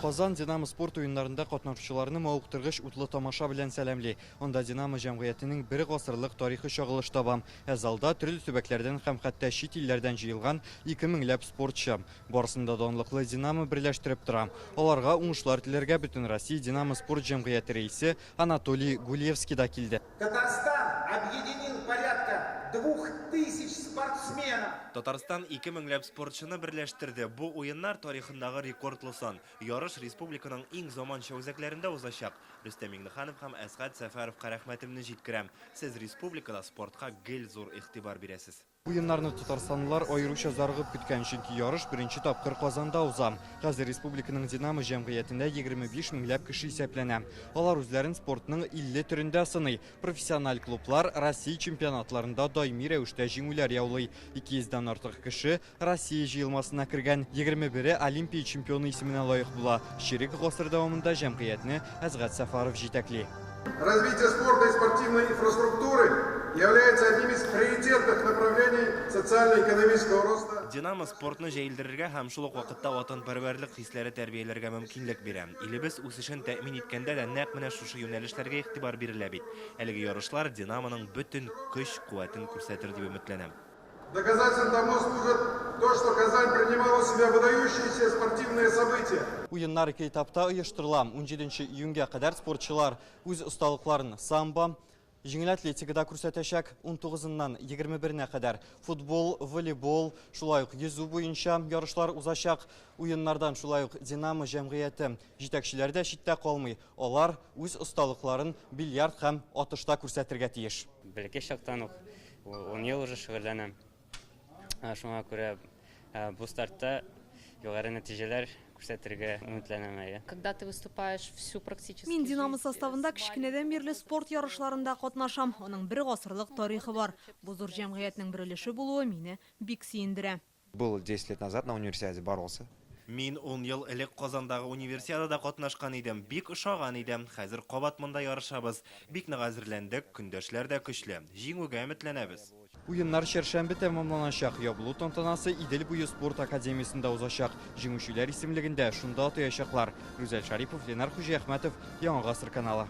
Казан Динамо спорт уеннарында катнашучыларны мавыктыргыч утлы тамаша белән сәламли. Онда Динамо җәмгыятенең бер гасырлык тарихи чагылыш табам. Залда төрле төбәкләрдән һәм хәтта чит илләрдән җыелган 2000 ләп спортчы. Барысында данлыклы Динамо берләштереп тора. Аларга уңышлар теләргә бөтен Россия Динамо спорт җәмгыяте рәисе Анатолий Гулевский да килде. Татарстан объединил порядка 2000 спортсменов. Татарстан 2000 ләп спортчыны берләштерде. Бу уеннар тарихындагы рекордлы сан. Ярыш республиканың иң заманча үзәкләрендә узачак. Рөстәм Миңнеханов һәм Әсгать Сәфәровка рәхмәтемне җиткерәм. Сез республикада спортка гел зур игътибар бирәсез. Уеннарны татарстанлылар аеруча зарыгып көткән, чөнки ярыш беренче тапкыр Казанда уза. Хәзер республиканың Динамо җәмгыятендә 25 меңләп кеше исәпләнә. Алар үзләрен спортның 50 төрендә сыный. Профессиональ клублар Россия чемпионатларында даими рәвештә җиңүләр яулый. 200-дән артык кеше Россия җыелмасына кергән. 21-е Олимпия чемпионы исеменә лаек була. Ширек гасыр дәвамында җәмгыятьне Әсгать Сәфәров җитәкли. Развитие спорта и спортивной инфраструктуры является одним из приоритетных направлений социально-экономического роста. Динамо спортны җәелдерергә һәм шул ук вакытта ватанпәрвәрлек хисләре тәрбияләргә мөмкинлек бирә. Илебез үсешен тәэмин иткәндә дә нәкъ менә шушы юнәлешләргә игътибар бирелә бит. Әлеге ярышлар Динамоның бөтен көч-куәтен күрсәтер дип өметләнәм. Доказательством тому служит то, что Казань принимала у себя выдающиеся спортивные события. Уеннар 2 этапта оештырыла. 17 июньгә кадәр спортчылар үз осталыкларын самбо, җиңел атлетикада күрсәтәчәк. 19-ннан 21-нә кадәр футбол, волейбол, шулай ук йөзү буенча ярышлар узачак. Уеннардан шулай ук Динамо җәмгыяте җитәкчеләре дә читтә калмый. Алар үз осталыкларын бильярд һәм атышта күрсәтергә тиеш. Бәләкәй чактан ук 10 ел уже шөгыльләнәм. Шуңа күрә бу стартта югары нәтиҗәләр күрсәтергә өметләнәм. Когда ты выступаешь всю практически. Мин Динамо составында кичкенәдән бирле спорт ярышларында катнашам. Аның бер гасырлык тарихы бар. Бу зур җәмгыятьнең берелеше булуы мине бик сөендерә. Был 10 лет назад на универсиаде боролся. Мин 10 ел элек Казандагы универсиадада катнашкан идем. Бик ошаган идем. Хәзер кабат монда ярышабыз. Бик нык әзерләндек, көндәшләр дә көчле. Җиңүгә өметләнәбез. Уеннар чәршәмбе тәмамланачак. Ябылу тантанасы Идел буе спорт академиясендә узачак. Җиңүчеләр исемлегендә шунда атаячаклар. Рүзәл Шарипов, Ленар Хуҗиәхмәтов, Яңа гасыр каналы.